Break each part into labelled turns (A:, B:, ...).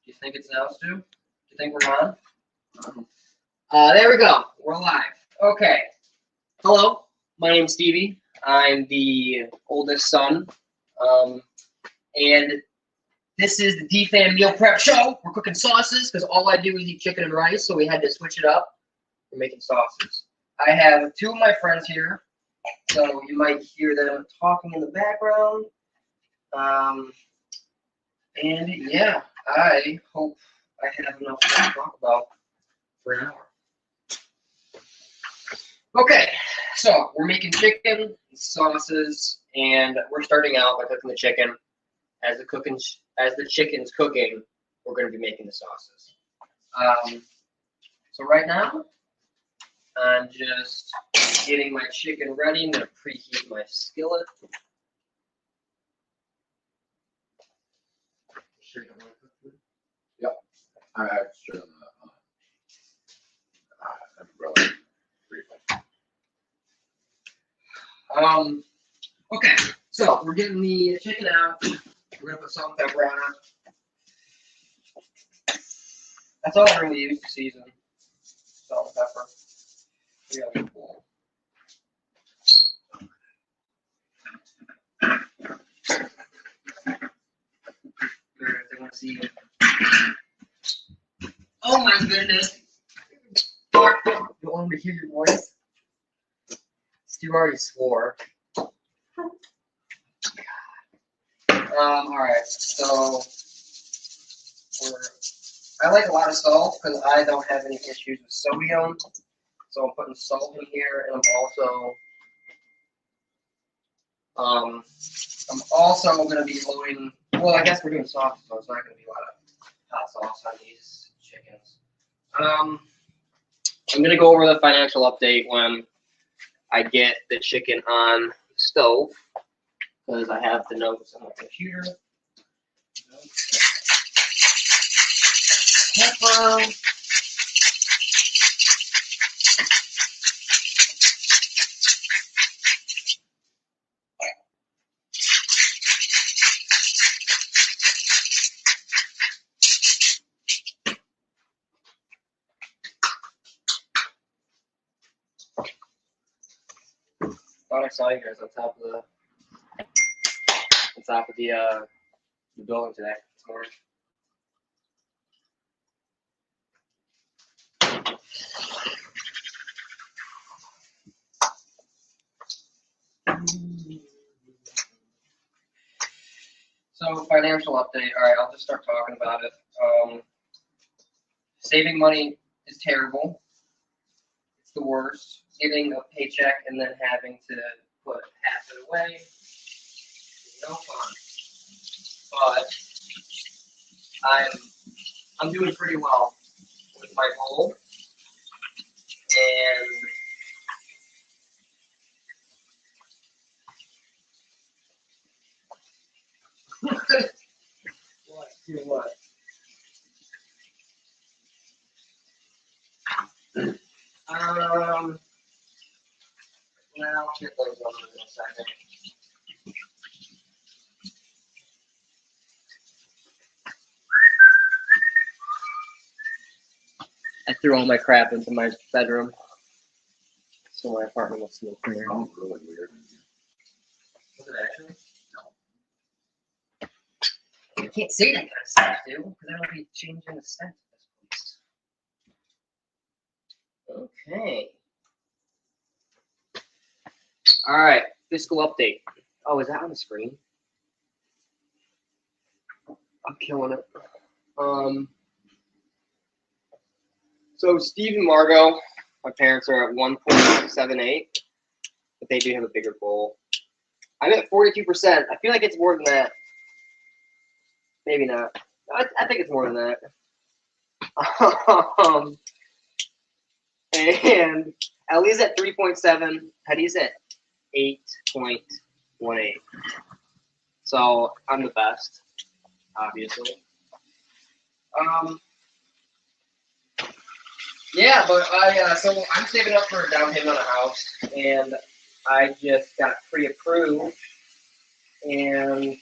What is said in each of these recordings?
A: You think it's now, Stu? Do you think we're on? There we go. We're live. Okay. Hello, my name's Stevie. I'm the oldest son. And this is the DFAM meal prep show. We're cooking sauces because all I do is eat chicken and rice, so we had to switch it up. We're making sauces. I have two of my friends here, so you might hear them talking in the background. And yeah, I hope I have enough to talk about for an hour. Okay, so we're making chicken and sauces, and we're starting out by cooking the chicken. As the chicken's cooking, we're going to be making the sauces. So right now, I'm just getting my chicken ready. I'm going to preheat my skillet. Sure you don't want to cook food?
B: Yep. I actually umbrella briefly.
A: Okay, so we're getting the chicken out. We're gonna put salt and pepper on it. That's all we're gonna use to season. Salt and pepper. Yeah, cool. They want to see it. Oh my goodness! You don't want me to hear your voice? Stu already swore. Alright, so I like a lot of salt because I don't have any issues with sodium. So I'm putting salt in here, and I'm also going to be loading. Well, I guess we're doing sauce, so it's not going to be a lot of hot sauce on these chickens. I'm going to go over the financial update when I get the chicken on the stove, because I have the notes on my computer. Pepper. Thought I saw you guys on top of the building today this morning. So financial update. All right, I'll just start talking about it. Saving money is terrible. It's the worst. Getting a paycheck and then having to put half it away is no fun. But I'm doing pretty well with my goal, and what? Now I'll get those numbers in a second. I threw all my crap into my bedroom, so my apartment looks a little clear.
B: Oh, really weird.
A: Was it actually? No. You can't say that kind of stuff, dude, because that'll be changing the scent of this place. Okay. All right, fiscal update. Oh, is that on the screen? I'm killing it. So Steve and Margot, my parents are at 1.78, but they do have a bigger goal. I'm at 42%. I feel like it's more than that. Maybe not. I think it's more than that. And Ellie's at 3.7. Hetty's at 8.18. So I'm the best, obviously. Yeah, but so I'm saving up for a down payment on a house, and I just got pre-approved, and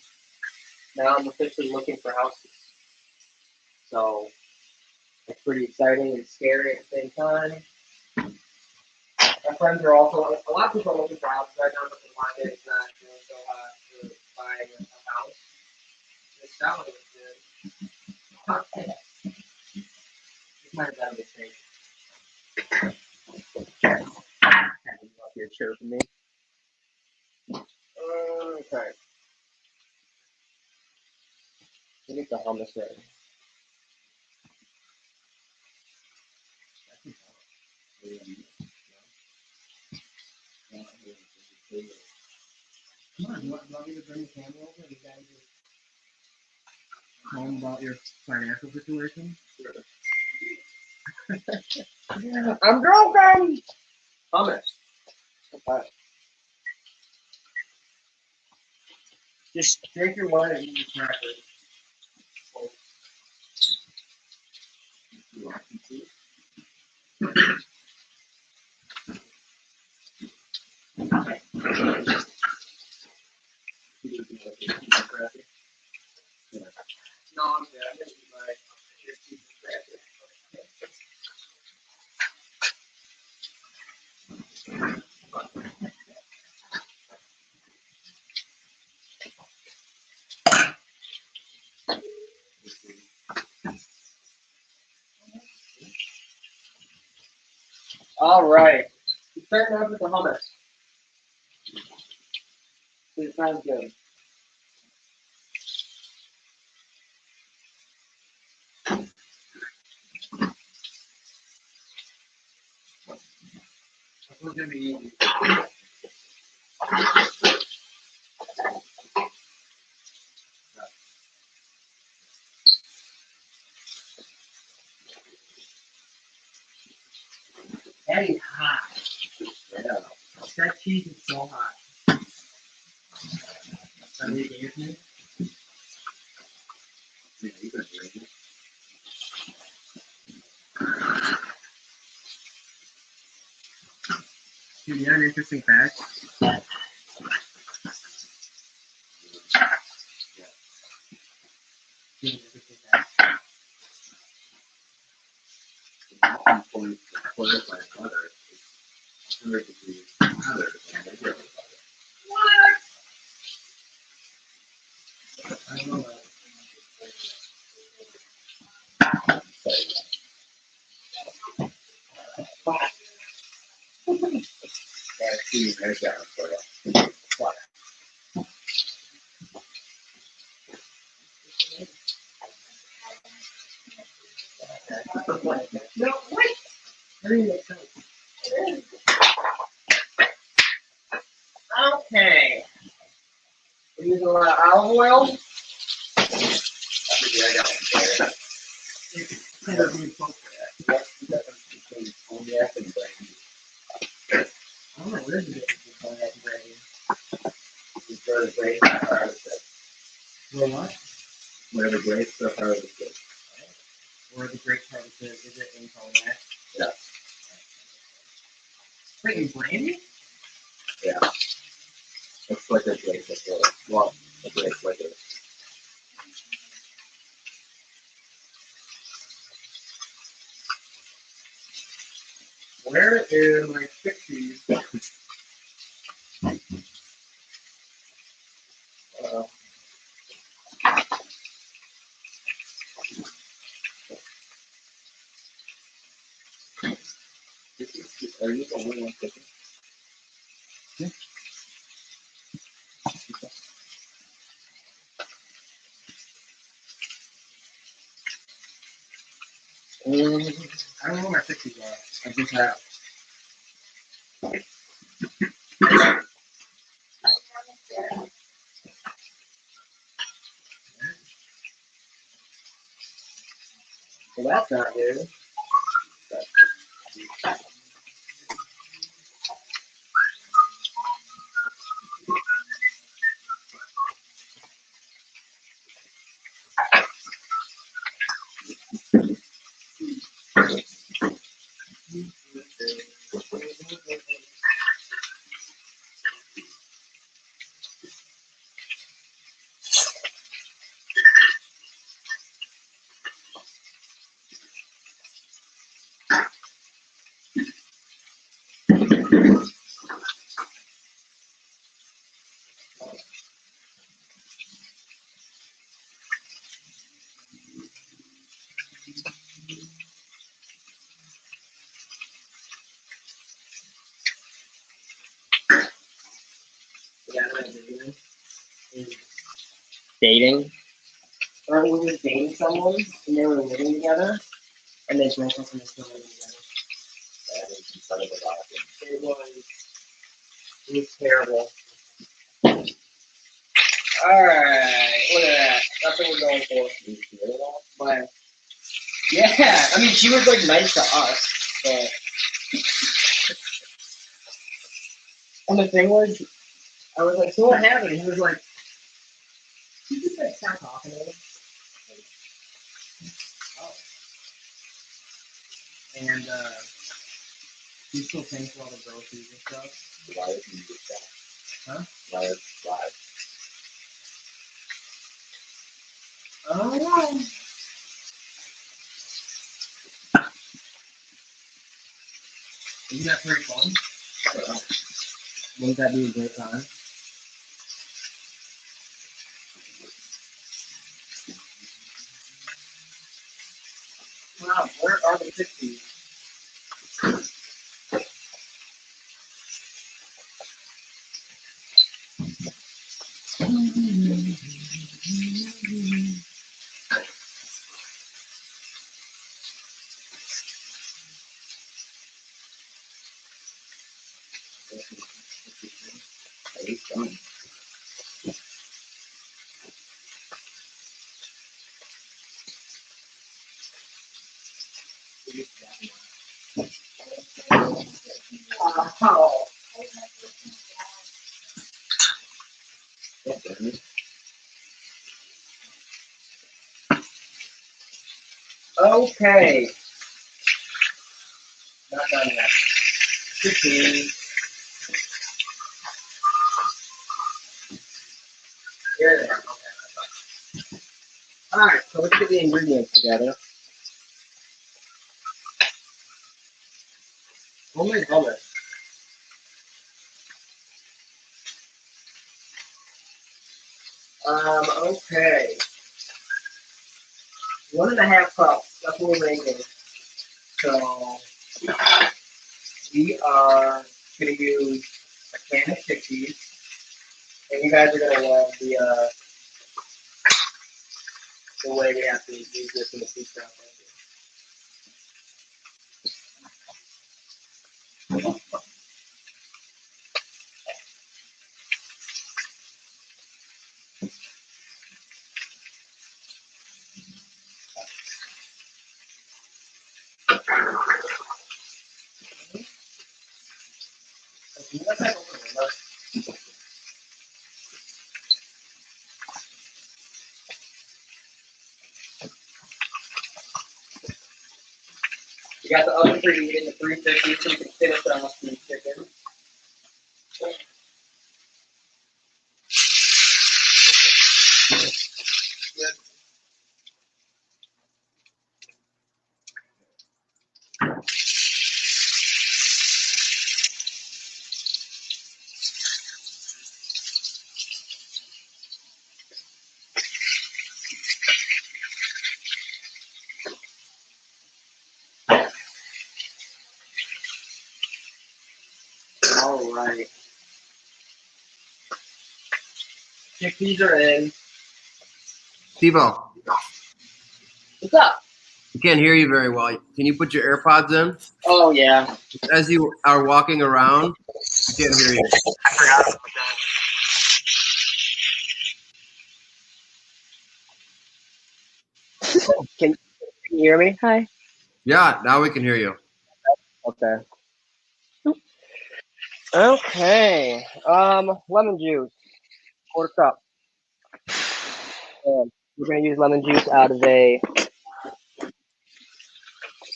A: now I'm officially looking for houses. So it's pretty exciting and scary at the same time. My friends are also, a lot of people are looking for houses right now, but the market is not doing so hot for buying a house. This salad was good. This might have been a mistake. Have you up here chirping me? Okay. Let me get the hummus ready. Come on, you want me to bring the camera over and you guys just tell them about your financial situation? Sure. I'm broken! Hummus. Okay. Just drink your wine and eat your crackers. No, I'm good. I'm gonna eat my cracker. All right. We're starting off with the hummus. It sounds good. This one's gonna be easy. That is hot.
B: Yeah.
A: That cheese is so hot. That really gave me.
B: Yeah, you can drink it.
A: Dude, you have an interesting fact. You have an interesting fact.
B: Melting point for my butter is 100 degrees hotter than regular butter.
A: What? I don't know that.
B: That's two heads down for you.
A: No, wait. I didn't make sense. Okay. We're using a lot of olive oil.
B: I got one there.
A: Kind of being fun for that.
B: What's the difference between cognac and brandy?
A: I don't know, there's a difference between cognac and brandy.
B: Is there the grape or part of it?
A: Well, what?
B: Where the grapes are part of it.
A: Or the grape part is it in cognac?
B: Yeah.
A: Wait, in brandy?
B: Yeah. It's like a grape liqueur. Well, a grape liqueur.
A: Where is my chickpeas?
B: Are you the only one cooking?
A: Yeah. I don't know where my chickpeas are. I just have. Well, that's not good. dating, or we were dating someone, and they were living together, and they broke up and they're still living together.
B: That is instead of a lot of things.
A: It was terrible. Alright, look at that. That's what we're going for.
B: You hear that?
A: But, yeah, I mean, she was, like, nice to us, but... And the thing was, I was like, so what happened? And he was like, you just, like, stop talking to me. Oh. And, he still pays for all the groceries and stuff.
B: Why did you do that?
A: Huh?
B: Why?
A: I don't know. Isn't that pretty fun? Wouldn't that be a great time? Wow, where are the 50s?
B: I ate some.
A: Oh.
B: That's it.
A: Okay. Not done yet. 15. Here they are. Okay. Alright, so let's get the ingredients together. Homemade hummus. Okay. 1.5 cups. That's what we're making. So we are gonna use a can of chickpeas, and you guys are gonna love the way we have to use this in the food processor. You got the oven preheated to 350 so you can finish off the chicken. All right. Chickpeas are in.
C: Steve-O,
A: What's up?
C: I can't hear you very well. Can you put your AirPods in?
A: Oh, yeah.
C: As you are walking around, I can't hear you.
A: I forgot about that. Can you hear me?
D: Hi.
C: Yeah, now we can hear you.
A: Okay. Okay. Lemon juice. 1/4 cup. And we're gonna use lemon juice out of a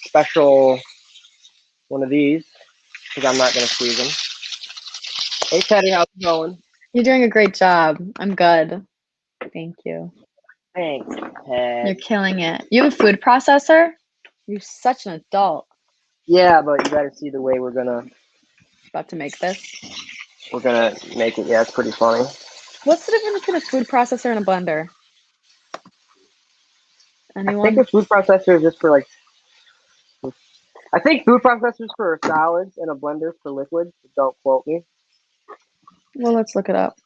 A: special one of these because I'm not gonna squeeze them. Hey Teddy, how's it going?
D: You're doing a great job. I'm good. Thank you.
A: Thanks,
D: You're
A: Ted.
D: killing it. You have a food processor? You're such an adult.
A: Yeah, but you gotta see the way we're gonna
D: About to make this.
A: make it. Yeah, it's pretty funny.
D: What's the difference between a food processor and a blender?
A: I think
D: Anyone?
A: a food processor is just for like. I think food processors for solids and a blender for liquids. Don't quote me.
D: Well, let's look it up.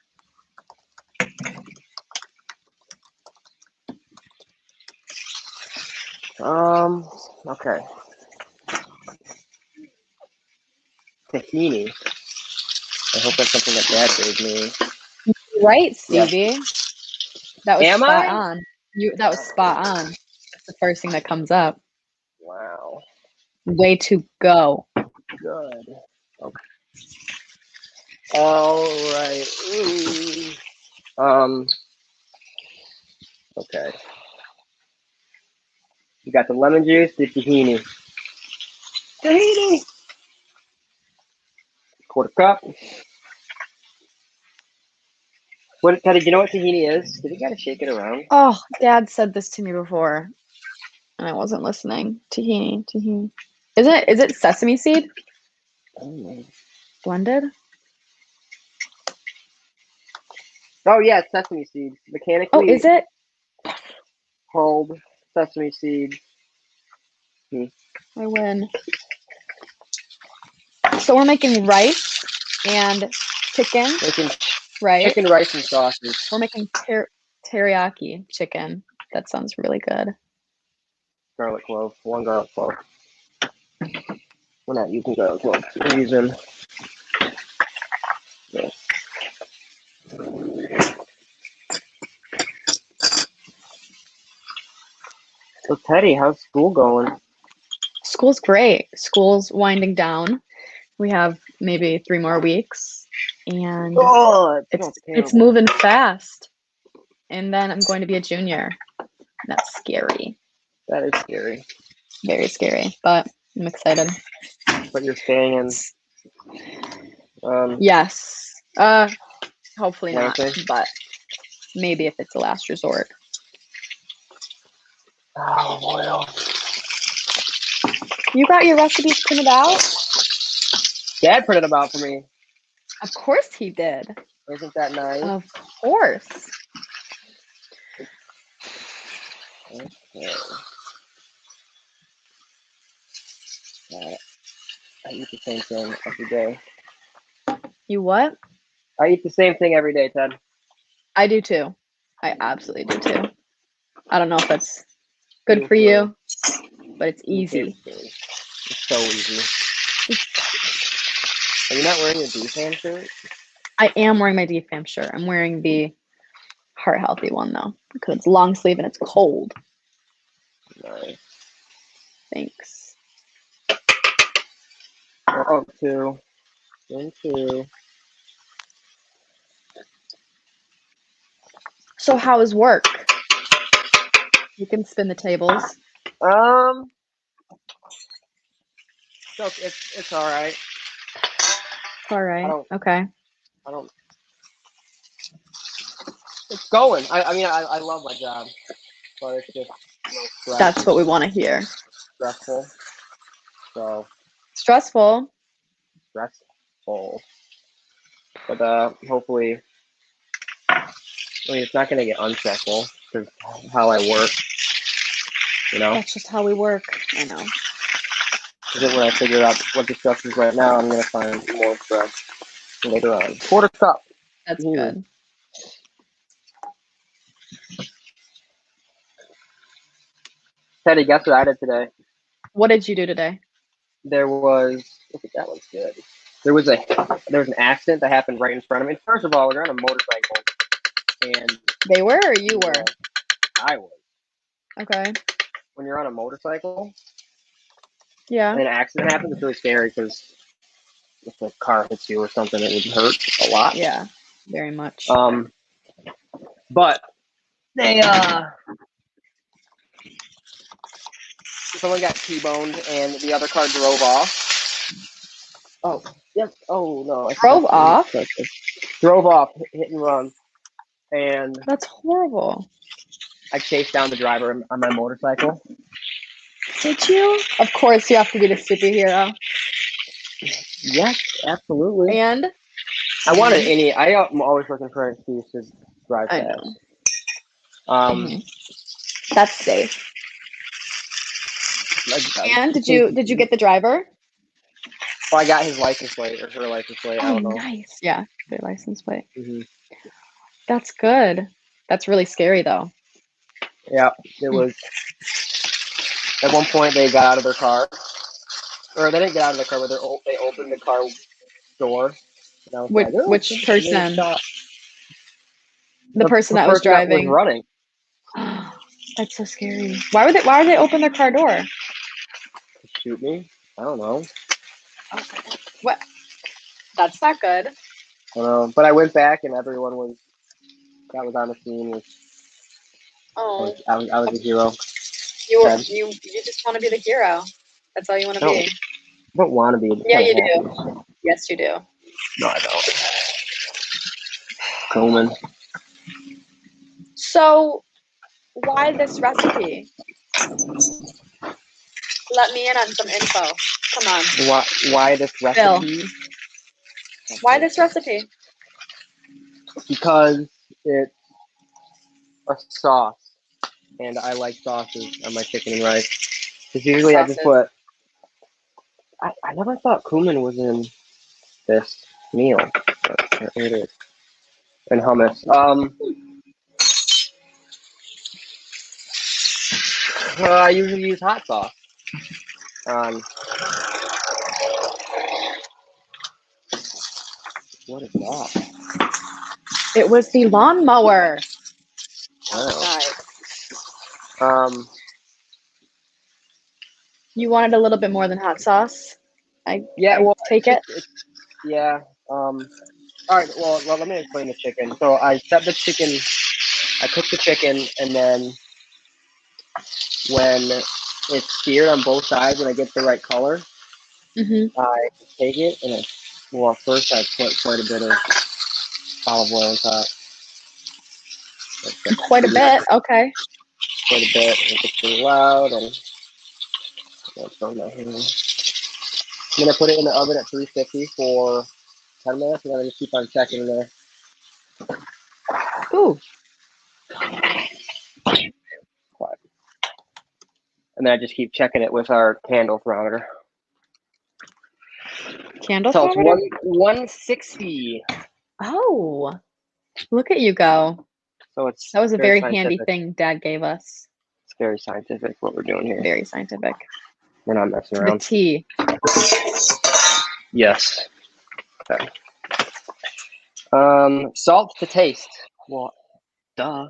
A: Okay. Tahini. I hope that's something that Dad gave me.
D: Right,
A: Yeah.
D: Stevie. That was
A: Am
D: spot
A: I?
D: on. That was spot on. That's the first thing that comes up.
A: Wow.
D: Way to go.
A: Good. Okay. All right. Ooh. Okay. You got the lemon juice, the tahini. Tahini. Quarter cup. What, Teddy? Do you know what tahini is? Did you gotta shake it around?
D: Oh, Dad said this to me before, and I wasn't listening. Tahini. Is it sesame seed blended?
A: Oh yeah, it's sesame seeds. Mechanically
D: Oh, is it?
A: hulled sesame seeds.
D: I win. So we're making rice and chicken,
A: Making
D: right?
A: chicken, rice, and sausage.
D: We're making teriyaki chicken. That sounds really good.
A: Garlic clove. One garlic clove. We're not using garlic clove. We're using this. So Teddy, how's school going?
D: School's great. School's winding down. We have maybe 3 more weeks, and
A: Oh,
D: it's moving fast. And then I'm going to be a junior. That's scary.
A: That is scary.
D: Very scary, but I'm excited.
A: But you're staying in.
D: Yes. Hopefully not,
A: Lansing?
D: but maybe if it's a last resort.
A: Oh boy.
D: You got your recipes printed out?
A: Dad printed them out for me.
D: Of course he did.
A: Isn't that nice?
D: Of course.
A: Okay. I eat the same thing every day.
D: You what?
A: I eat the same thing every day, Ted.
D: I do too. I absolutely do too. I don't know if that's good for you, but it's easy.
A: It's so easy. Are you not wearing a DFAM shirt?
D: I am wearing my DFAM shirt. I'm wearing the heart healthy one though, because it's long sleeve and it's cold.
A: Nice.
D: Thanks.
A: Oh, two. One, two.
D: So how is work? You can spin the tables.
A: So it's all right.
D: All right. Okay.
A: I don't. It's going. I love my job, but it's just
D: That's what we want to hear.
A: stressful. So
D: Stressful.
A: stressful. But hopefully, it's not going to get unstressful because how I work. You know.
D: That's just how we work. I know.
A: Because when I figure out what the stress is right now, I'm going to find more stress later on. Quarter cup.
D: That's good.
A: Teddy, guess what I did today?
D: What did you do today?
A: There was. Look at that one's good. There was an accident that happened right in front of me. First of all, we were on a motorcycle, and
D: they were or you were?
A: I was.
D: Okay.
A: When you're on a motorcycle,
D: yeah,
A: and an accident happens, it's really scary because if a car hits you or something, it would hurt a lot.
D: Yeah, very much.
A: But they someone got T-boned and the other car drove off. Oh, yes. Oh, no.
D: Drove off?
A: Drove off, hit and run. And
D: that's horrible.
A: I chased down the driver on my motorcycle.
D: Did you? Of course, you have to be the superhero.
A: Yes, absolutely.
D: And?
A: I'm always looking for an excuse to drive fast.
D: I know. That's safe. And did you get the driver?
A: Well, I got his license plate or her license plate. I don't know.
D: Nice. Yeah, their license plate.
A: Mm-hmm.
D: That's good. That's really scary though.
A: Yeah, it was. At one point, they got out of their car, or they didn't get out of the car, but they opened the car door. And I was
D: Which,
A: like, "Oh,
D: which
A: somebody really
D: person?
A: shot."
D: The person
A: the
D: that was
A: person that was
D: driving.
A: running.
D: That's so scary. Why would they open their car door?
A: To shoot me? I don't know.
D: What? That's not good.
A: But I went back and everyone that was on the scene was
D: Oh,
A: I was a hero.
D: you just want to be the hero. That's all you want to be.
A: I don't want to be.
D: Yeah, you do. Yes, you do.
A: No, I don't. Coleman.
D: So, why this recipe? Let me in on some info. Come on.
A: Why this recipe?
D: Bill. Why this recipe?
A: Because it's a sauce, and I like sauces on my chicken and rice. Because usually
D: Sauces.
A: I just put. I never thought cumin was in this meal. But it is. And hummus. I usually use hot sauce. What is that?
D: It was the lawnmower.
A: Oh.
D: You wanted a little bit more than hot sauce?
A: Yeah, well,
D: take it.
A: Yeah. All right. Well, let me explain the chicken. So I set the chicken. I cook the chicken, and then when it's seared on both sides and I get the right color, I take it and first I put quite a bit of olive oil on top.
D: Quite a bit. Okay.
A: Quite a bit. It gets pretty loud, and I'm gonna put it in the oven at 350 for 10 minutes, and then I just keep on checking there.
D: Ooh.
A: And then I just keep checking it with our candle thermometer.
D: Candle
A: So it's
D: thermometer?
A: 160.
D: Oh, look at you go.
A: So it's
D: That was a very handy
A: scientific.
D: thing Dad gave us.
A: It's very scientific what we're doing here.
D: Very scientific.
A: We're not messing
D: The
A: around.
D: tea.
A: Yes. Okay. Salt to taste. Well, duh.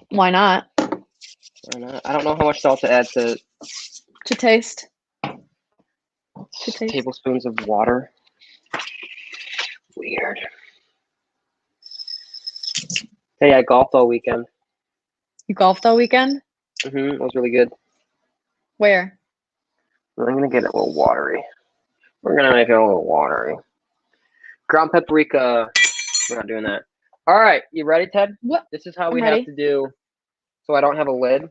D: Why not?
A: Why not? I don't know how much salt to add to
D: taste. To taste.
A: Tablespoons of water. Weird. Hey, I golfed all weekend.
D: You golfed all weekend?
A: It was really good.
D: Where?
A: I'm gonna get it a little watery. We're gonna make it a little watery. Ground paprika. We're not doing that. All right, you ready, Ted?
D: What?
A: This is how
D: I'm
A: we
D: ready.
A: have to do. So I don't have a lid.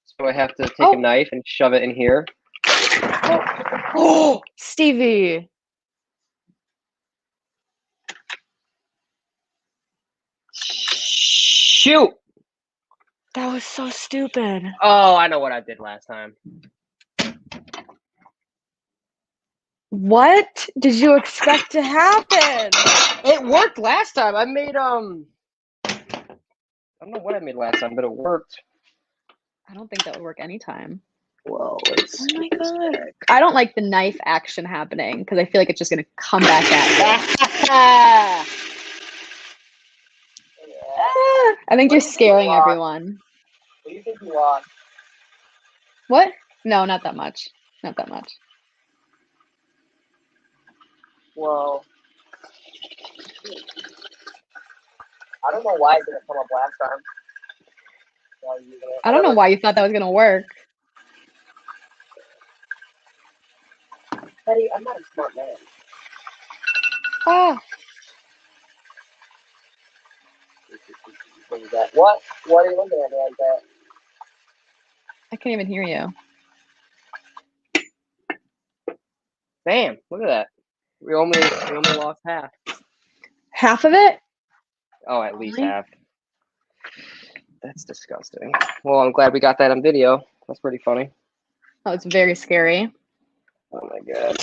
A: So I have to take a knife and shove it in here.
D: Oh, Stevie.
A: Shoot.
D: That was so stupid.
A: Oh, I know what I did last time.
D: What did you expect to happen?
A: It worked last time. I made I don't know what I made last time, but it worked.
D: I don't think that would work anytime.
A: Well,
D: oh my god! I don't like the knife action happening because I feel like it's just gonna come back at me. I think you're scaring everyone.
A: What do you think you lost?
D: What? No, not that much. Not that much.
A: Well, I don't know why it didn't come up last time.
D: I don't know why you thought that was gonna work.
A: Betty, I'm not a smart man.
D: Ah.
A: What is that? What? What are you looking at me like that?
D: I can't even hear you.
A: Bam! Look at that. We only lost half.
D: Half of it?
A: Oh, at least half. That's disgusting. Well, I'm glad we got that on video. That's pretty funny.
D: Oh, it's very scary.
A: Oh my god.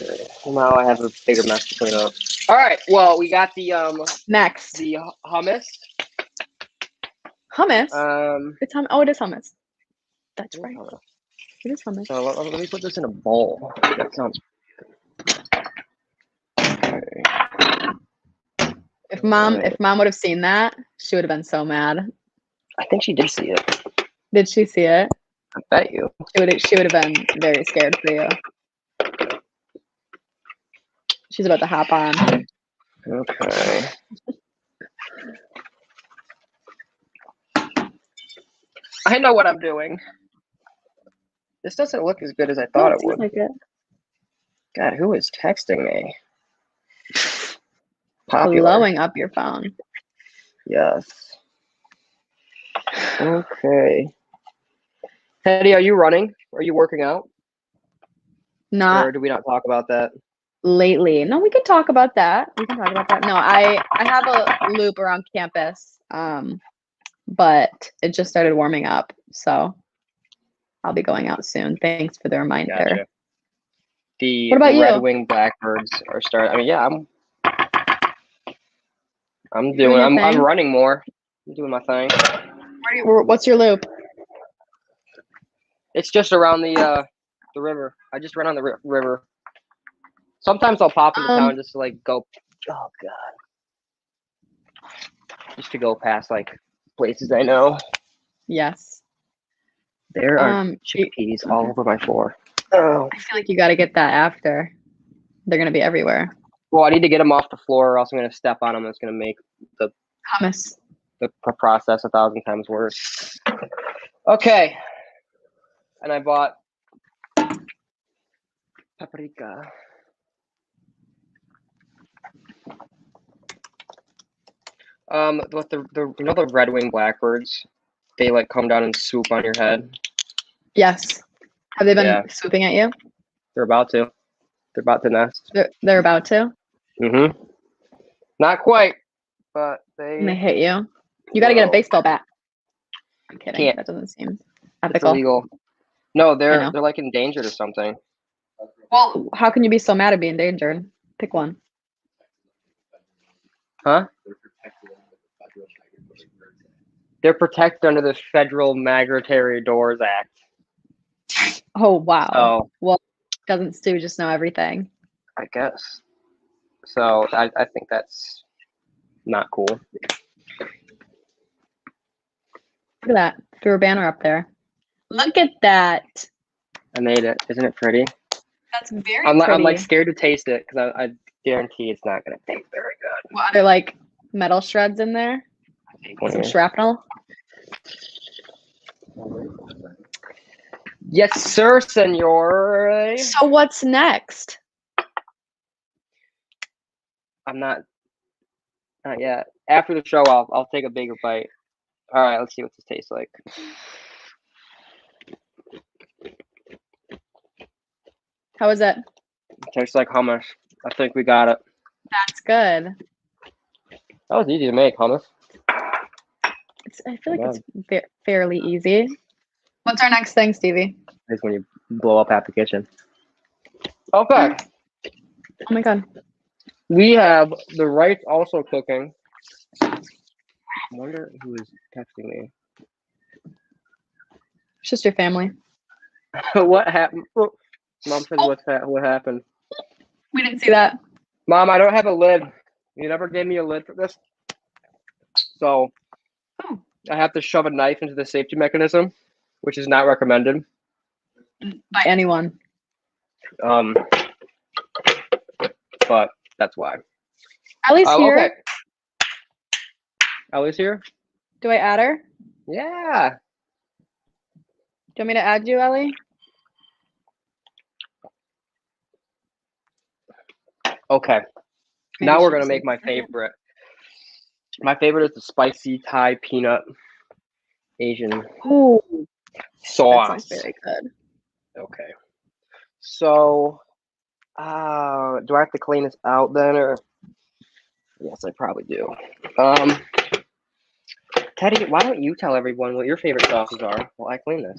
A: Okay. Well, now I have a bigger mess to clean up. All right. Well, we got the
D: next
A: the hummus.
D: Hummus. It's Oh, it is hummus. That's right. It is hummus.
A: So let me put this in a bowl. That sounds. Okay.
D: If mom would have seen that, she would have been so mad.
A: I think she did see it.
D: Did she see it?
A: I bet you.
D: She would have been very scared for you. She's about to hop on.
A: Okay. I know what I'm doing. This doesn't look as good as I thought it would.
D: Like it.
A: God, who is texting me? Popular.
D: Blowing up your phone.
A: Yes. Okay. Hetty, are you running? Are you working out?
D: Not
A: Or do we not talk about that?
D: lately. No, we can talk about that. No, I have a loop around campus, but it just started warming up, so I'll be going out soon. Thanks for the reminder.
A: Gotcha. The
D: What about you?
A: Red Wing Blackbirds are starting. I mean, yeah, I'm running more. I'm doing my thing.
D: What's your loop?
A: It's just around the river. I just run on the river. Sometimes I'll pop into town just to like go. Oh God. Just to go past like places I know.
D: Yes.
A: There are chickpeas all over my floor. Oh.
D: I feel like you got to get that after. They're gonna be everywhere.
A: Well, I need to get them off the floor, or else I'm gonna step on them. It's gonna make the
D: Hummus.
A: The process 1,000 times worse. Okay. And I bought paprika. With the Red Wing Blackbirds, they like come down and swoop on your head.
D: Yes. Have they been swooping at you?
A: They're about to. They're about to nest.
D: They're about to?
A: Mm-hmm. Not quite, but they...
D: And they hit you? You got to get a baseball bat. I'm kidding.
A: Can't.
D: That doesn't seem
A: It's
D: ethical.
A: illegal. No, they're like endangered or something.
D: Well, how can you be so mad at being endangered? Pick one.
A: Huh? They're protected under the Federal Migratory Doors Act.
D: Oh, wow.
A: Oh.
D: Well, doesn't Stu just know everything?
A: I guess. So I think that's not cool.
D: Look at that. Threw a banner up there. Look at that.
A: I made it. Isn't it pretty?
D: That's very
A: I'm
D: pretty.
A: I'm like scared to taste it because I guarantee it's not going to taste very good.
D: Well, are there like metal shreds in there? Some shrapnel?
A: Yes, sir, senor.
D: So what's next?
A: I'm not yet. After the show, I'll take a bigger bite. All right, let's see what this tastes like.
D: How is it?
A: It tastes like hummus. I think we got it.
D: That's good.
A: That was easy to make, hummus.
D: I feel like it's fairly easy. What's our next thing, Stevie?
A: Is when you blow up half the kitchen. Okay.
D: Oh my God.
A: We have the rice also cooking. I wonder who is texting me.
D: It's just your family.
A: What happened? Oh, Mom says, what happened?
D: We didn't see that.
A: Mom, I don't have a lid. You never gave me a lid for this. So I have to shove a knife into the safety mechanism, which is not recommended.
D: By anyone.
A: But that's why.
D: Ellie's here.
A: Okay. Ellie's here?
D: Do I add her?
A: Yeah.
D: Do you want me to add you, Ellie?
A: Okay.
D: Maybe
A: Now we're
D: she
A: going to
D: just
A: make my
D: needs a second.
A: favorite. My favorite is the spicy Thai peanut Asian
D: Ooh,
A: sauce.
D: that sounds very good.
A: Okay. So, do I have to clean this out then, or? Yes, I probably do. Teddy, why don't you tell everyone what your favorite sauces are while I clean this?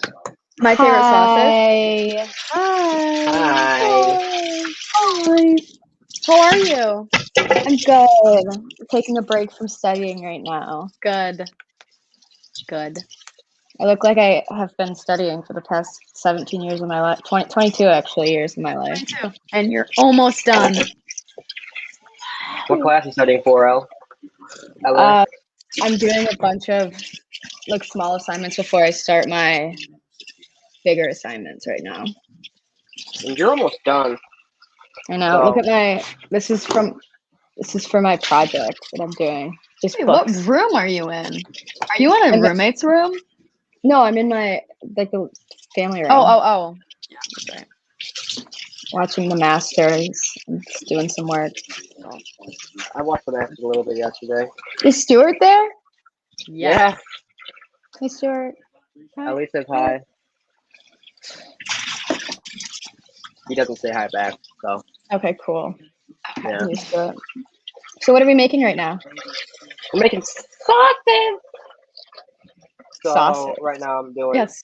D: My favorite sauces.
A: Hi.
D: Hi. How are you?
E: I'm good. I'm taking a break from studying right now.
D: Good. Good. I look like I have been studying for the past 17 years of my life. 22 actually years of my life.
E: 22.
D: And you're almost done.
A: What class are you studying for, El? LA?
D: I'm doing a bunch of like small assignments before I start my bigger assignments right now.
A: And you're almost done.
D: I know. Look
A: So-
D: at my. This is for my project that I'm doing. Just
E: Wait, what
D: books.
E: room are you in? Are you in a
D: I'm-
E: roommate's room?
D: No, I'm in my like the family room.
E: Oh. Yeah, that's right.
D: Watching the Masters and just doing some work.
A: I watched the Masters a little bit yesterday.
D: Is Stuart there?
A: Yeah.
D: Hey, Stuart. Hi.
A: Ellie says hi. He doesn't say hi back, so
D: Okay, cool.
A: yeah.
D: I'm used to it. So what are we making right now?
A: We're making sausage. So
D: Sausage.
A: right now I'm doing
D: Yes.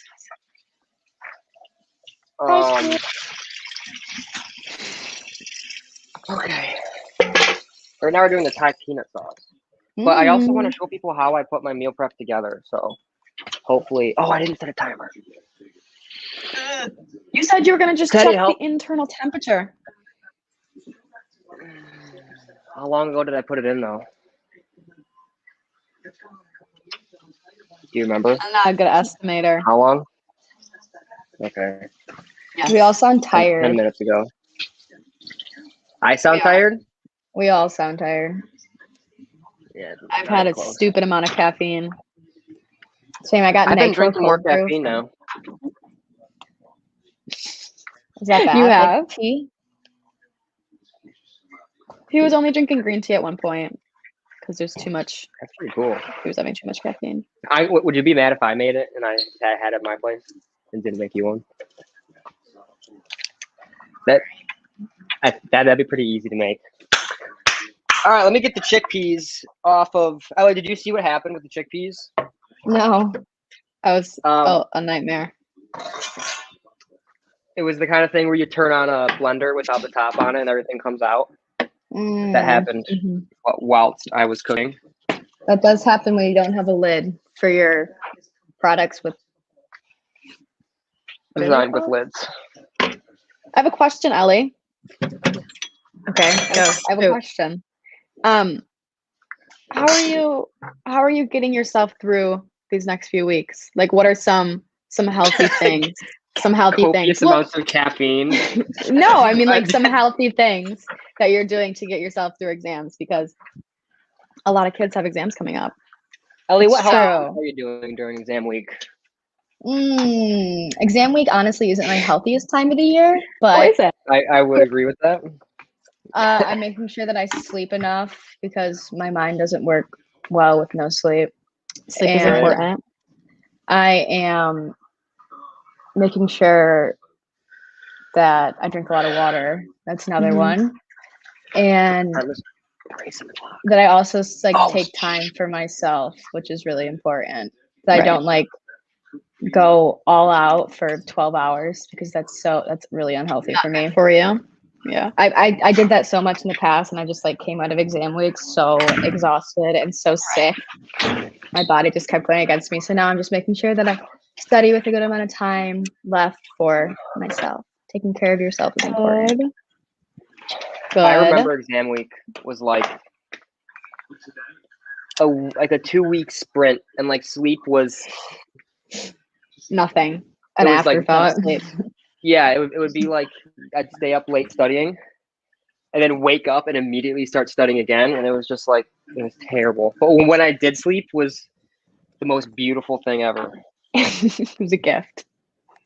A: um okay. Right now we're doing the Thai peanut sauce. But I also want to show people how I put my meal prep together. So hopefully I didn't set a timer.
D: You said you were gonna just
A: Teddy,
D: check
A: help.
D: the internal temperature.
A: How long ago did I put it in though? Do you remember?
D: I'm not a good estimator.
A: How long? Okay.
D: We all sound
A: 10
D: tired.
A: minutes ago. I sound
E: Yeah.
A: tired?
D: We all sound tired.
A: Yeah.
D: I've
A: not
D: had a
A: close.
D: stupid amount of caffeine. Same. I got
A: I've been
D: nitro
A: drinking more
D: cold brew.
A: caffeine now.
D: Is that bad?
E: You
D: Like
E: have?
D: tea? He was only drinking green tea at one point because there's too much.
A: That's pretty cool.
D: He was having too much caffeine.
A: Would you be mad if I made it and I had it at my place and didn't make you one? That'd be pretty easy to make. All right, let me get the chickpeas off of. Ellie, did you see what happened with the chickpeas?
D: No, I was
A: Um,
D: a nightmare.
A: It was the kind of thing where you turn on a blender without the top on it and everything comes out. That happened
D: Mhm.
A: whilst I was cooking.
D: That does happen when you don't have a lid for your products with. What is it
A: Designed with
D: called?
A: lids.
D: I have a question, Ellie.
E: Okay, go.
D: I have a question. How are you getting yourself through these next few weeks? Like, what are some healthy things? Some healthy
A: Copious
D: things. Well,
A: amounts of caffeine.
D: no, I mean like some healthy things that you're doing to get yourself through exams because a lot of kids have exams coming up.
A: Ellie, what
D: It's
A: health
D: true.
A: are you doing during exam week?
D: Exam week honestly isn't my healthiest time of the year, but
E: is it?
A: I would agree with that.
D: I'm making sure that I sleep enough because my mind doesn't work well with no sleep.
E: Sleep is
D: And
E: important.
D: I am making sure that I drink a lot of water. That's another
E: Mhm.
D: one. And
A: All right, let's race in the clock.
D: that I also like
A: Oh.
D: take time for myself, which is really important. That I
A: Right.
D: don't like go all out for 12 hours because that's really unhealthy for me.
E: For you? Yeah.
D: I did that so much in the past and I just like came out of exam week so exhausted and so sick. My body just kept going against me. So now I'm just making sure that I study with a good amount of time left for myself. Taking care of yourself is important.
E: Good.
A: I remember exam week was like a 2-week sprint, and like sleep was
D: Nothing. An
A: It was, like,
D: afterthought.
A: it would be like I'd stay up late studying, and then wake up and immediately start studying again, and it was just like it was terrible. But when I did sleep, was the most beautiful thing ever.
D: It was a gift.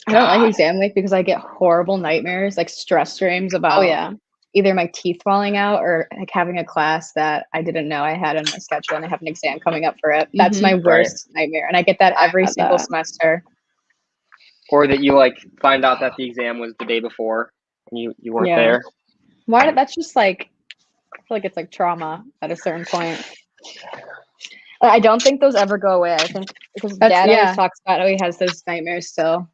D: I don't like exam week because I get horrible nightmares, like stress dreams about
E: Oh yeah.
D: either my teeth falling out or like having a class that I didn't know I had on my schedule and I have an exam coming up for it. That's my worst nightmare. And I get that every
E: had
D: single
E: that.
D: semester.
A: Or that you like find out that the exam was the day before and you weren't
D: Yeah.
A: there.
D: That's just like, I feel like it's like trauma at a certain point. I don't think those ever go away. I think because
E: That's-
D: Dad
E: yeah.
D: always talks about how he has those nightmares still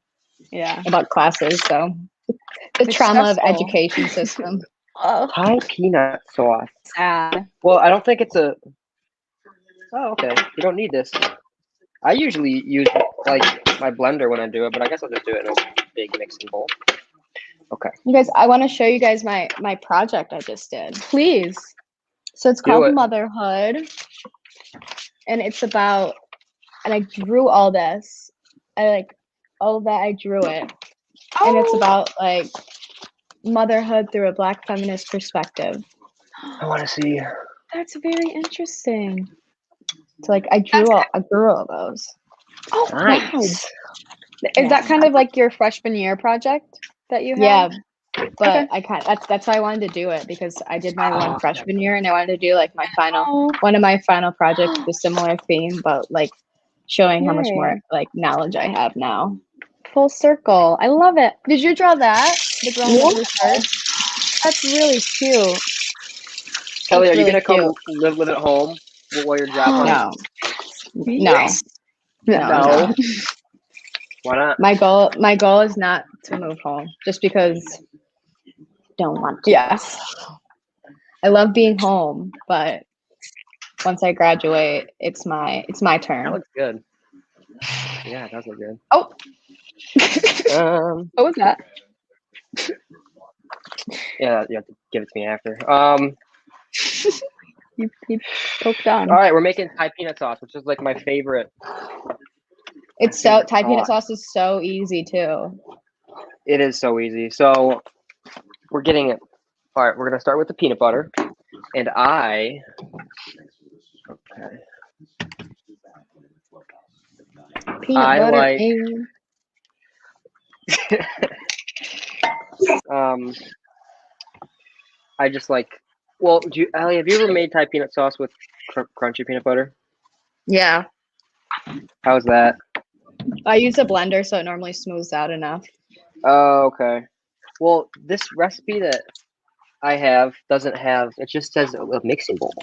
E: Yeah.
D: about classes. So the
E: It's
D: trauma of
E: stressful.
D: education system.
E: Oh,
A: Thai peanut sauce.
E: sad.
A: Well, I don't think it's a. Oh, okay. You don't need this. I usually use like my blender when I do it, but I guess I'll just do it in a big mixing bowl. Okay.
D: You guys, I want to show you guys my project I just did.
E: Please.
D: So it's
A: Do
D: called
A: it.
D: Motherhood, and it's about, and I drew all this. All of that, I drew it. And it's about like motherhood through a Black feminist perspective.
A: I want to see.
D: That's very interesting. So like I drew all those.
E: Oh,
A: Nice.
E: wow. Is
D: Yeah.
E: that kind of like your freshman year project that you
D: Yeah,
E: had?
D: but I can't. That's why I wanted to do it, because I did my one freshman year, and I wanted to do like my one of my final projects with a similar theme, but like showing how much
E: Yay.
D: more like knowledge I have now.
E: Full circle. I love it. Did you draw that? The girl in the shirt? That's really cute.
A: Kelly, are you
D: really
A: gonna come live at home while your job hunting?
D: No,
A: No. Why not?
D: My goal is not to move home, just because don't want to.
E: Yes.
D: I love being home, but once I graduate, it's my
A: That
D: turn.
A: looks good. Yeah, it does look good.
E: Oh.
A: Um.
E: What was that?
A: Yeah, you have to give it to me after.
E: You poked on.
A: All right, we're making Thai peanut sauce, which is like my favorite.
D: It's so Thai peanut sauce is so easy too.
A: It is so easy. So we're getting it. All right, we're gonna start with the peanut butter, and okay.
D: Peanut
A: I
D: butter
A: like-
D: and
A: I just like. Well, Allie, have you ever made Thai peanut sauce with crunchy peanut butter?
D: yeah.
A: How's that?
D: I use a blender, so it normally smooths out enough.
A: Oh, okay. Well, this recipe that I have doesn't have. It just says a mixing bowl.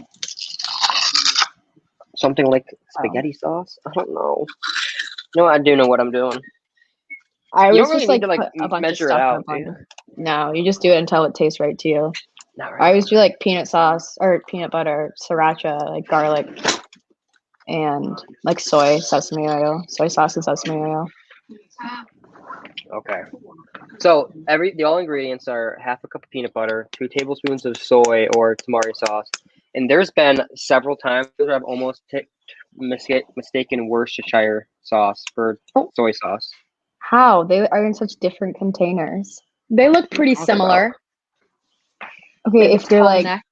A: Something like spaghetti sauce. I don't know. No, I do know what I'm doing.
D: I
A: You
D: always
A: don't really
D: just
A: need
D: like
A: to like
D: put a bunch
A: measure
D: of
A: it
D: stuff
A: out.
D: in a
A: Do you?
D: blender. No, you just do it until it tastes right to you.
A: Not
D: I
A: really.
D: always do like peanut sauce or peanut butter, sriracha, like garlic, and like soy sauce and sesame oil.
A: Okay. So the all ingredients are half a cup of peanut butter, 2 tablespoons of soy or tamari sauce, and there's been several times where I've almost mistaken Worcestershire sauce for soy sauce.
D: How? They are in such different containers.
E: They look pretty
A: Talk
E: similar.
D: Okay,
E: Like
D: if they're
E: tall
D: like
E: neck,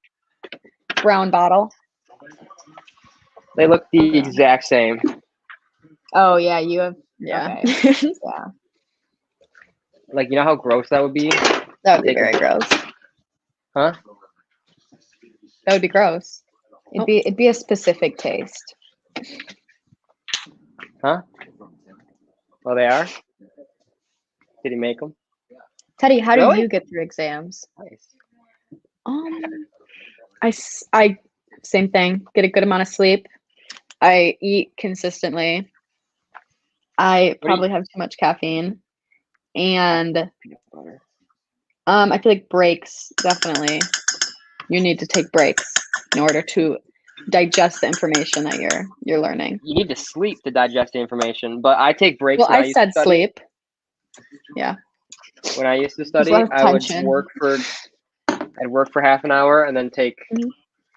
E: brown bottle.
A: They look the exact same.
D: oh yeah, you have
E: Yeah.
D: okay. Yeah.
A: Like, you know how gross that would be?
E: That would be
A: Take
E: very
A: a-
E: gross.
A: Huh?
E: That would be gross.
D: It'd be a specific taste.
A: Huh? Oh, they are? Did he make them?
D: Teddy, how
A: Really?
D: do you get through exams?
A: Nice.
E: I same thing. Get a good amount of sleep. I eat consistently. I probably have too much caffeine, and
A: Peanut butter.
E: I feel like breaks, definitely. You need to take breaks in order to digest the information that you're learning.
A: You need to sleep to digest the information, but I take breaks.
E: Well,
A: when
E: I
A: used to
E: said
A: study.
E: sleep. Yeah.
A: When I used to study,
E: lot of
A: I would
E: tension.
A: I'd work for half an hour and then take
E: Mhm.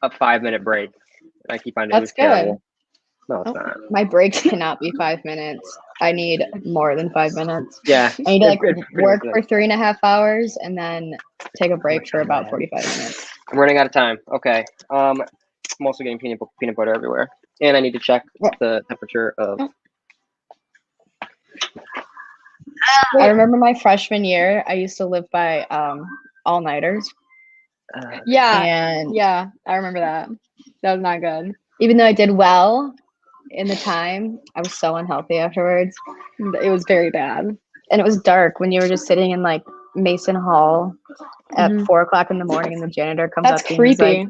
A: a 5-minute break. And I keep on. It
E: That's
A: was
E: good.
A: terrible. No, it's
E: Oh.
A: not.
D: My breaks cannot be 5 minutes. I need more than 5 minutes.
A: Yeah.
D: I need to like
A: It pretty
D: work
A: much
D: for
A: is.
D: 3.5 hours and then take a break for about 45 minutes.
A: I'm running out of time. Okay. I'm also getting peanut butter everywhere, and I need to check the temperature of.
D: I remember my freshman year, I used to live by all-nighters.
E: Yeah.
D: And
E: Yeah. I remember that. That was not good.
D: even though I did well in the time, I was so unhealthy afterwards.
E: It was very bad.
D: And it was dark when you were just sitting in like Mason Hall at
E: Mhm.
D: 4 o'clock in the morning and the janitor comes
E: That's
D: up and he's
E: creepy.
D: like,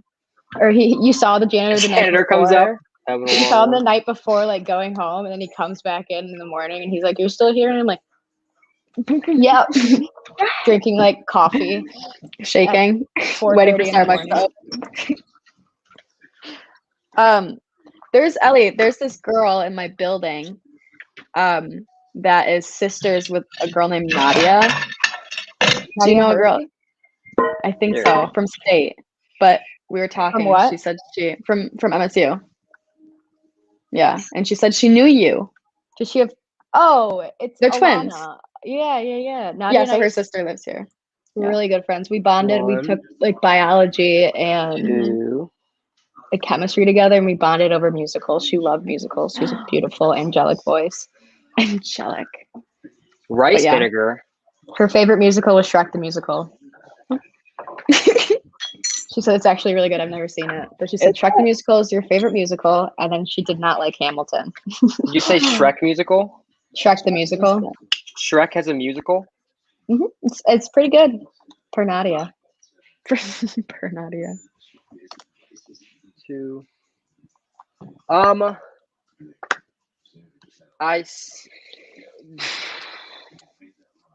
D: or you saw the janitor the night
A: Janitor
D: before.
A: comes up. Having a
D: You
A: long
D: saw him the
A: one.
D: night before, like going home, and then he comes back in the morning and he's like, "You're still here?" And I'm like, "Yep." Drinking like coffee.
E: Shaking.
D: 4:30
E: Waiting for
D: in the
E: Starbucks
D: morning.
E: up. There's Ellie. There's this girl in my building, that is sisters with a girl named Nadia. Do you know a girl? I think so, from state. But we were talking.
D: what?
E: She said from MSU. Yeah, and she said she knew you.
D: Does she have? Oh, it's
E: They're
D: Alana.
E: twins.
D: Yeah. Nadia
E: Yeah,
D: and
E: so
D: I
E: her
D: used to
E: sister lives here.
D: be
E: yeah.
D: really good friends. We bonded. We
A: One,
D: took like biology and
A: 2.
D: like chemistry together, and we bonded over musicals. She loved musicals. She has a beautiful angelic voice.
E: Angelic.
A: Rice
E: yeah.
A: vinegar.
D: Her favorite musical was Shrek the Musical. She said it's actually really good. I've never seen it, but she said Shrek the Musical is your favorite musical, and then she did not like Hamilton.
A: Did you say Shrek musical?
D: Shrek the Musical.
A: Shrek has a musical?
D: It's pretty good. Per Nadia.
E: Per Nadia.
A: 2.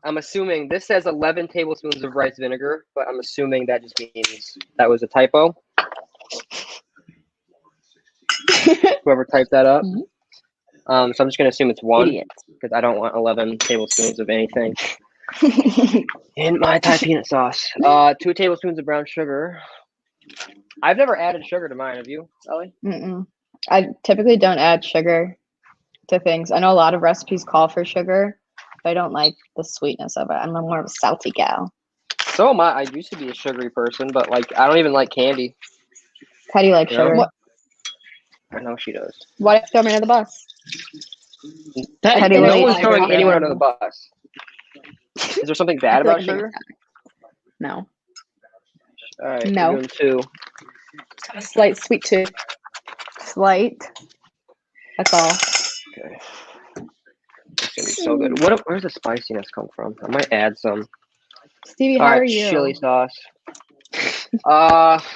A: I'm assuming this says 11 tablespoons of rice vinegar, but I'm assuming that just means that was a typo. Whoever typed that up. So I'm just gonna assume it's 1 because I don't want 11 tablespoons of anything in my Thai peanut sauce. 2 tablespoons of brown sugar. I've never added sugar to mine. Have you, Ellie?
D: I typically don't add sugar to things. I know a lot of recipes call for sugar, but I don't like the sweetness of it. I'm more of a salty gal.
A: So am I. I used to be a sugary person, but like I don't even like candy.
D: How do you like
A: You know?
D: sugar?
E: What?
A: I know she does.
E: Why throw me under the bus?
D: How do you
A: No
D: eat
A: one's
D: sugar?
A: throwing anyone under the bus. Is there something bad
E: I feel
A: about
E: like I'm being
A: sugar?
E: attacked. No.
A: All right,
E: No.
A: we're doing 2.
E: A slight sweet tooth.
D: Slight.
E: That's all.
A: Okay. It's gonna be so good. Where's the spiciness come from? I might add some.
D: Stevie,
A: All
D: how
A: right,
D: are you?
A: chili sauce.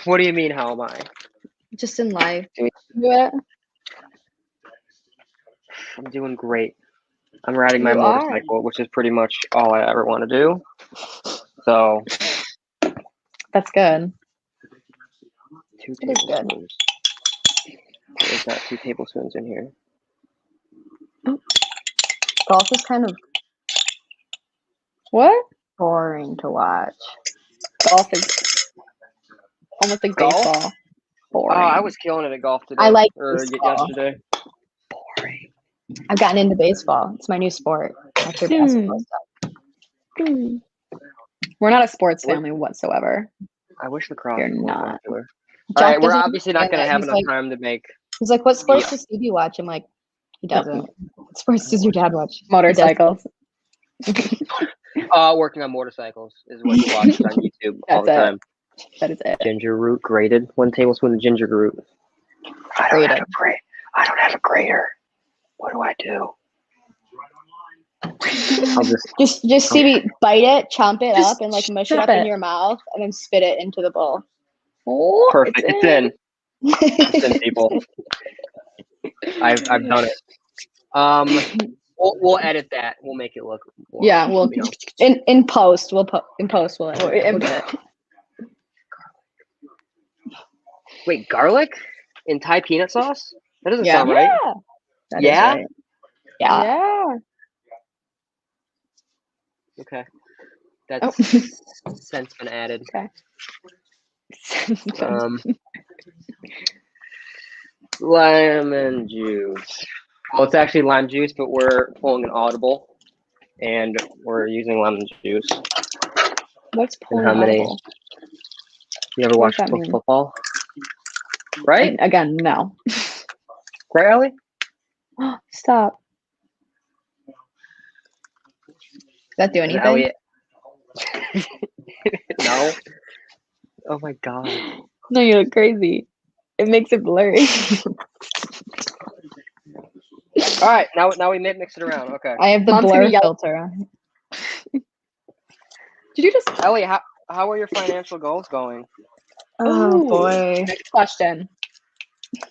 A: What do you mean? How am I?
D: Just in life.
E: Yeah.
A: I'm doing great. I'm riding my
D: You are.
A: motorcycle, which is pretty much all I ever want to do. So
E: That's good.
A: 2
D: It is good.
A: tablespoons. There's not 2 tablespoons in here.
D: Golf is kind of
E: What?
D: boring to watch.
E: Golf is almost like
A: Golf?
E: baseball. Boring.
A: I was killing it at golf today.
D: I like
A: or
D: baseball.
A: yesterday.
E: boring.
D: I've gotten into baseball. It's my new sport after basketball stuff.
E: We're not a sports family whatsoever.
A: I wish lacrosse
E: You're
A: was more
E: not.
A: popular.
D: Jack
A: All right, we're
D: doesn't
A: obviously not going to have
D: He's
A: enough
D: like-
A: time to make.
D: He's like, what sports does Stevie watch? I'm like, he doesn't. What sports does your dad watch?
E: Motorcycles.
A: Working on motorcycles is what he watches on YouTube all the
E: That's it.
A: time.
E: That is it.
A: Ginger root grated. 1 tablespoon of ginger root. I don't have a grater. What do I do? I'll
D: Just Stevie, bite it, chomp it
E: Just
D: up, and like mush it
E: chop
D: up in
E: it.
D: your mouth, and then spit it into the bowl.
E: Oh,
A: perfect. It's in. It's in, people. I've done it. We'll edit that. We'll make it look more,
E: Yeah, we'll
A: you know.
D: In post, we'll edit it.
E: in-
D: We'll do it.
A: Wait, garlic in Thai peanut sauce? That doesn't
E: Yeah.
A: sound right.
E: That is
A: Yeah?
E: right.
D: Yeah.
E: Yeah.
A: Okay. That's since been added. Lemon juice. Well, it's actually lime juice, but we're pulling an audible, and we're using lemon juice.
E: What's pulling
A: how many-
E: audible?
A: You ever
E: What
A: watch
E: does that mean?
A: football? Right?
E: Again, no.
A: Right, Ellie?
E: Stop.
D: Does that do
A: Is
D: anything?
A: Elliot? No. Oh my god.
E: No, you look crazy. It makes it blurry.
A: All right, now we mix it around. Okay.
D: I have the
E: Mom's gonna
D: blur
E: yell.
D: filter on.
E: Did you just?
A: Ellie, how are your financial goals going?
D: Oh
E: Ooh.
D: boy.
E: Next question.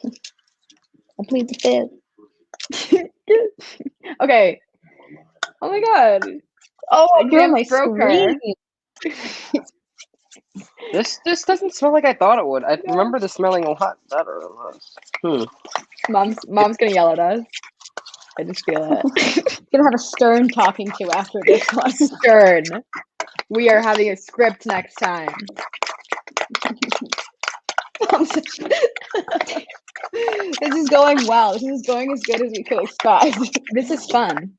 D: I plead the fifth.
E: Okay. Oh my god.
D: Oh,
E: I
D: you're on
E: can't
D: my
E: broke her.
D: screen.
A: This doesn't smell like I thought it would. I remember this smelling a lot better than this.
D: Mom's gonna yell at us. I just feel it. Gonna have a stern talking to after this one. Stern. We are having a script next time. This is going well. This is going as good as we could expect. This is fun.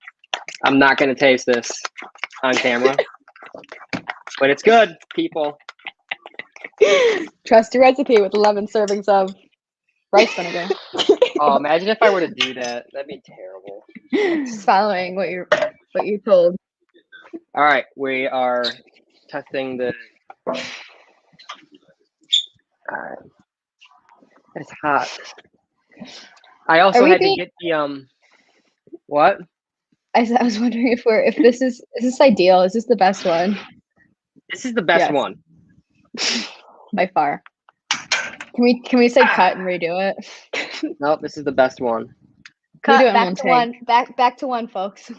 A: I'm not gonna taste this on camera, but it's good, people.
D: Trust your recipe with 11 servings of rice vinegar.
A: Oh, imagine if I were to do that. That'd be terrible.
D: Just following what you told.
A: All right, we are testing the. All right, it's hot. I also had to get the What?
D: I was wondering if this is this ideal? Is this the best one?
A: This is the best
D: Yes.
A: one.
D: By far. Can we say cut and redo it?
A: Nope, this is the best one.
D: Cut
E: do it in
D: back
E: one
D: to
E: take.
D: one. Back to one, folks.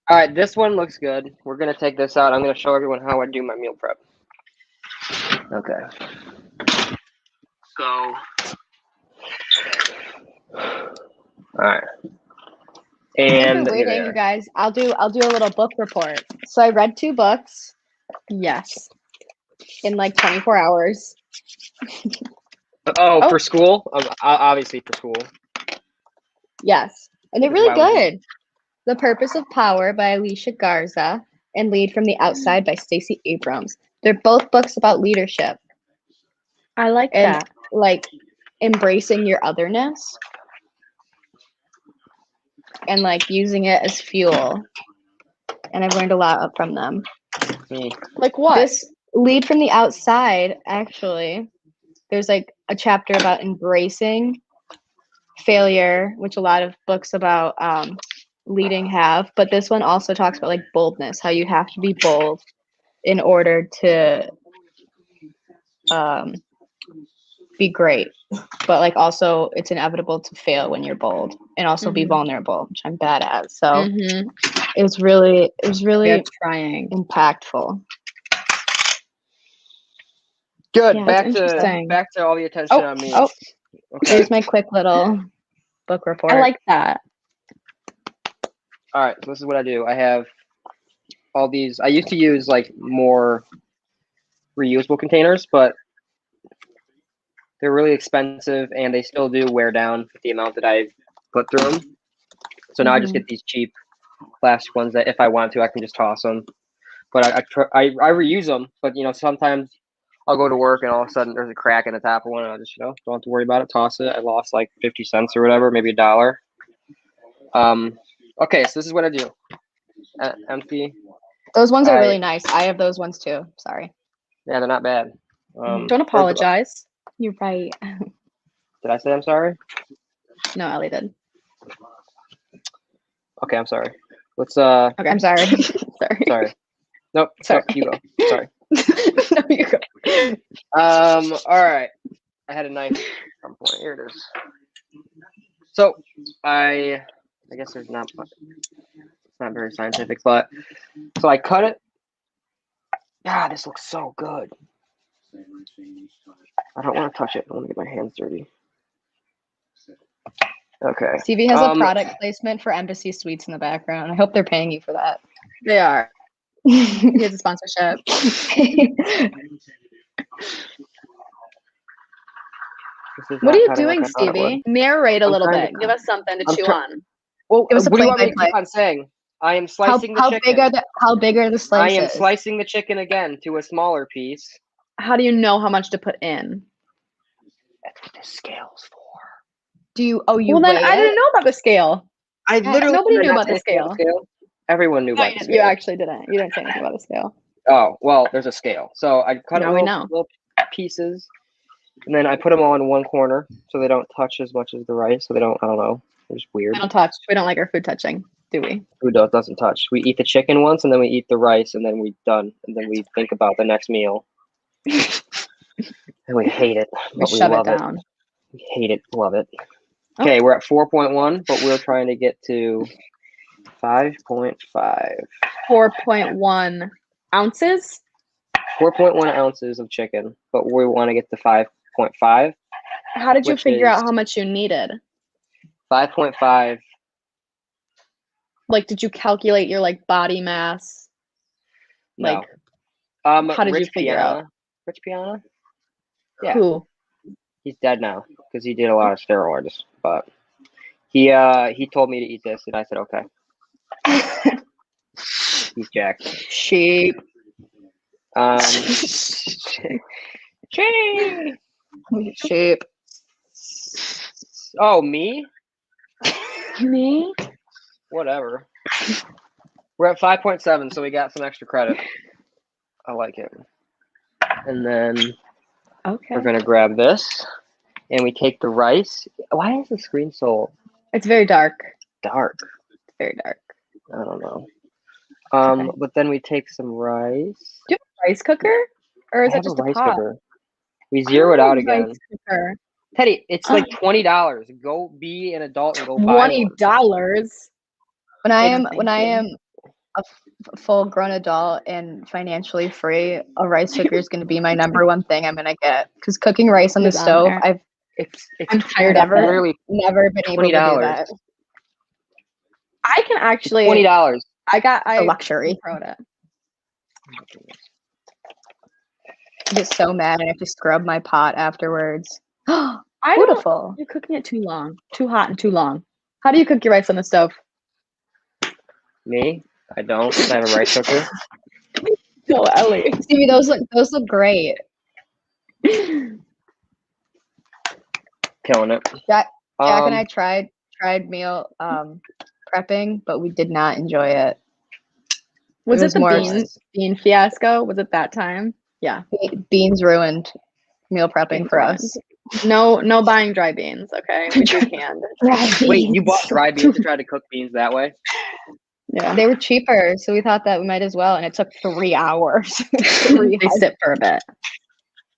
A: All right, this one looks good. We're gonna take this out. I'm gonna show everyone how I do my meal prep. Okay. So. All right. And
D: While you're waiting, you guys, I'll do a little book report. So I read 2 books. Yes. In like 24 hours.
A: Oh,
D: Oh.
A: for school? Obviously for school.
D: Yes. And they're really
A: Wow.
D: good. The Purpose of Power by Alicia Garza and Lead from the Outside by Stacey Abrams. They're both books about leadership
E: I like
D: and
E: that.
D: like embracing your otherness and like using it as fuel. And I've learned a lot from them.
E: Like what?
D: This Lead from the Outside, actually, there's like a chapter about embracing failure, which a lot of books about leading have, but this one also talks about like boldness, how you have to be bold in order to be great, but like also it's inevitable to fail when you're bold and also be vulnerable, which I'm bad at. So it was really
E: trying.
D: impactful.
A: Good.
D: Yeah,
A: back
D: it's interesting.
A: to all the attention on me.
D: Oh,
A: Okay.
D: here's my quick little book report.
E: I like that.
A: All right. So this is what I do. I have all these. I used to use like more reusable containers, but they're really expensive and they still do wear down with the amount that I put through them. So now I just get these cheap plastic ones that if I want to, I can just toss them. But I reuse them. But you know, sometimes I'll go to work and all of a sudden there's a crack in the top of one, and I just don't have to worry about it. Toss it. I lost like 50 cents or whatever, maybe $1. Okay, so this is what I do. Empty.
D: Those ones are really nice. I have those ones too. Sorry.
A: Yeah, they're not bad.
D: Don't apologize. You're right.
A: Did I say I'm sorry?
D: No, Ellie did.
A: Okay, I'm sorry. Let's
D: Okay, I'm sorry.
A: sorry. Nope.
D: Sorry.
A: You go. Sorry.
D: No, you go.
A: All right. I had a knife at some point. Here it is. So I guess there's not much. It's not very scientific, but so I cut it. God, this looks so good. I don't want to touch it. I want to get my hands dirty. Okay.
D: Stevie has a product placement for Embassy Suites in the background. I hope they're paying you for that.
E: They are. He has a sponsorship.
D: What are you doing, Stevie? Narrate a little bit. Give us something to chew on.
A: Well,
D: Give us a
A: what do you want me to
D: play-by-play.
A: keep on saying? I am slicing the chicken.
D: How big are the
A: I
D: slices?
A: am slicing the chicken again to a smaller piece.
E: How do you know how much to put in?
A: That's what this scale's for.
D: Do you? Oh, you.
E: Well, then
D: weigh
E: I
D: it?
E: didn't know about the scale.
A: I literally
E: nobody
A: did
E: knew
A: not
E: about the
A: say anything
E: scale.
A: Everyone knew about the
E: You
A: scale.
E: actually didn't. You didn't say anything about the scale.
A: Oh, well, there's a scale. So I cut it
E: Now we
A: little pieces, and then I put them all in one corner so they don't touch as much as the rice. So they don't, I don't know. It's just weird.
E: We don't touch. We don't like our food touching, do we?
A: Food doesn't touch. We eat the chicken once, and then we eat the rice, and then we're done. And then we think about the next meal. And we hate it, but we
E: shove
A: love
E: it down.
A: We hate it, love it. Okay, we're at 4.1, but we're trying to get to 5.5.
E: 4.1 ounces.
A: 4.1 ounces of chicken, but we want to get to 5.5.
E: How did you
A: Which
E: figure out
A: is-
E: how much you needed?
A: 5.5.
E: Like, did you calculate your like body mass?
A: No.
E: Like, how did you
A: Rich
E: figure out?
A: Rich Piana? Yeah.
E: Who?
A: He's dead now because he did a lot of steroids. But he told me to eat this, and I said okay. He's jacked.
E: Sheep. Sheep.
A: Oh, me?
E: Me?
A: Whatever. We're at 5.7, so we got some extra credit. I like it. And then
E: Okay.
A: we're gonna grab this, and we take the rice. Why is the screen so
E: It's very dark.
A: dark?
E: It's very dark.
A: I don't know.
E: Okay.
A: But then we take some rice.
E: Do you have a rice cooker? Or is
A: I
E: it
A: have
E: just
A: a
E: a
A: rice
E: pot?
A: cooker. We zero it out again.
E: Rice cooker.
A: Teddy, it's like $20. Go be an adult and go buy one.
E: $20. When I am
D: Thank
E: a full grown adult and financially free, a rice cooker is going to be my number one thing I'm going to get. Because cooking rice on the
D: It's on
E: stove,
D: there.
A: It's
E: I'm tired of it.
A: literally
E: Never been able to do
A: $20.
E: that.
D: I can actually.
A: $20.
D: I
E: It's a luxury.
D: wrote it.
E: I get so mad and I have to scrub my pot afterwards.
D: I don't.
E: Beautiful.
D: You're cooking it too long, too hot, and too long. How do you cook your rice on the stove?
A: Me? I don't. I have a rice cooker.
D: No, Ellie.
E: Stevie, those look great.
A: Killing it.
E: Jack and I
A: Um,
E: tried meal prepping, but we did not enjoy it.
D: Was
E: It
D: it
E: was
D: the
E: more-
D: bean fiasco? Was it that time? Yeah.
E: Beans ruined meal prepping
D: Beans
E: for
D: ruined.
E: us.
D: No buying dry beans. Okay, we do canned.
A: wait, you bought dry beans to try to cook beans that way?
D: Yeah.
E: They were cheaper, so we thought that we might as well, and it took 3 hours.
D: They sit for a bit.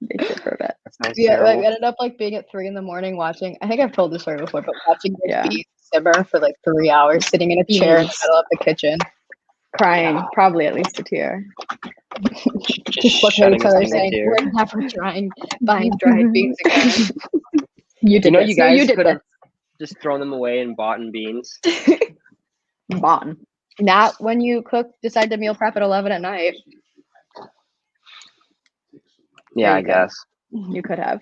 D: They sit for a bit.
A: That sounds
E: Yeah, like,
A: terrible.
E: we ended up like being at 3 in the morning watching. I think I've told this story before, but watching the
D: Yeah.
E: beans simmer for like 3 hours, sitting in a chair in the
D: Beans.
E: middle of the kitchen,
D: Crying, probably at least a tear.
E: just looking at
A: Shedding
E: each
A: a
E: other,
A: single
E: saying,
A: tear.
E: "We're never buying dried beans again."
D: You did
A: You know,
D: this.
A: you guys
D: did
A: could have
D: this.
A: just thrown them away and bought in beans.
D: Bon.
E: Not when you decide to meal prep at 11 at night.
A: Yeah, I
D: you could.
A: guess.
D: You could have.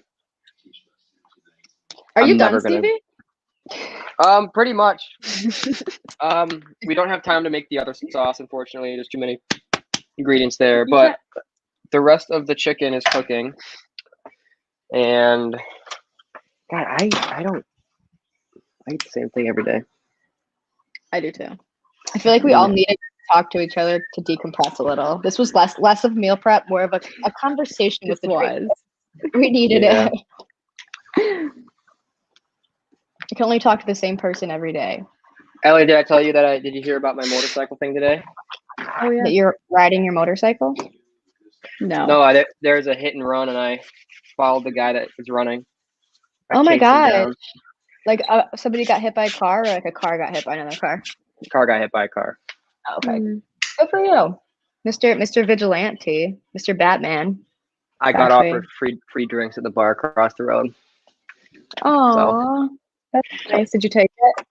D: Are
A: I'm
D: you done,
A: never gonna-
D: Stevie?
A: Pretty much. We don't have time to make the other sauce, unfortunately. There's too many ingredients there,
D: You
A: but the rest of the chicken is cooking. And God, I eat the same thing every day.
D: I do too.
E: I feel like we all needed to talk to each other to decompress a little. This was less of meal prep, more of a conversation with
D: This
E: the drink.
D: was.
E: We needed
A: Yeah.
E: it. I can only talk to the same person every day.
A: Ellie, did I tell you that did you hear about my motorcycle thing today?
D: Oh yeah.
E: That you're riding your motorcycle.
D: No.
A: No, there's a hit and run, and I followed the guy that was running. I
E: Oh my
A: chased him
E: God.
A: down.
E: Like somebody got hit by a car, or like a car got hit by another car.
A: The car got hit by a car.
E: Oh, okay,
D: Mm.
E: good for you, Mr. Vigilante, Mr. Batman.
A: I got
E: Exactly.
A: offered free drinks at the bar across the road.
D: Aw. That's nice. Did you take it?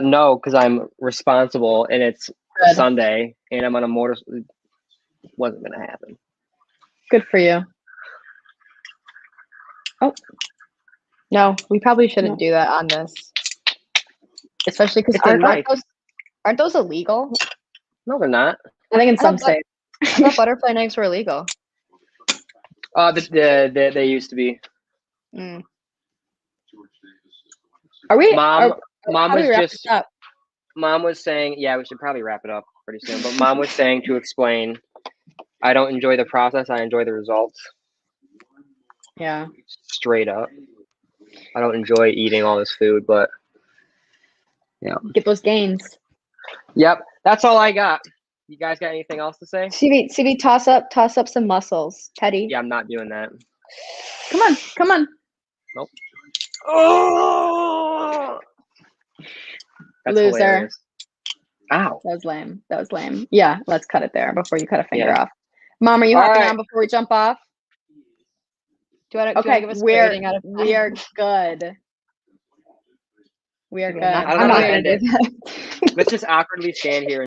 A: No, because I'm responsible, and it's
E: Good.
A: Sunday, and I'm on a motor. Wasn't gonna happen.
D: Good for you.
E: No, we probably shouldn't
D: No.
E: do that on this, especially because
A: It's a knife.
E: aren't those illegal?
A: No, they're not.
D: I think in some
E: I thought-
D: states.
E: I thought butterfly knives were illegal.
A: They used to be.
E: Mm.
D: Are we?
A: Mom
D: how do we
A: was
D: wrap
A: just.
D: this up?
A: Mom was saying, yeah, we should probably wrap it up pretty soon. But Mom was saying to explain, I don't enjoy the process. I enjoy the results.
D: Yeah.
A: Straight up. I don't enjoy eating all this food, but
D: Get those gains.
A: yep, that's all I got. You guys got anything else to say?
E: CV, toss up some muscles, Teddy.
A: Yeah, I'm not doing that.
D: Come on. Come on.
A: Oh, that's
D: Loser.
A: hilarious. Ow.
D: That was lame. That was lame. Yeah. Let's cut it there before you cut a finger
A: Yeah.
D: off.
E: Mom, are you
F: All
E: hopping
F: right.
E: on before we jump off?
F: Do you want to
E: Okay,
F: give us a
E: we're
F: rating out of 10?
E: we are good. We are
F: Okay,
E: good.
F: I don't
E: I'm
F: know
E: not
F: how to
E: gonna
F: end
E: do
F: it.
E: that.
F: Let's just awkwardly stand here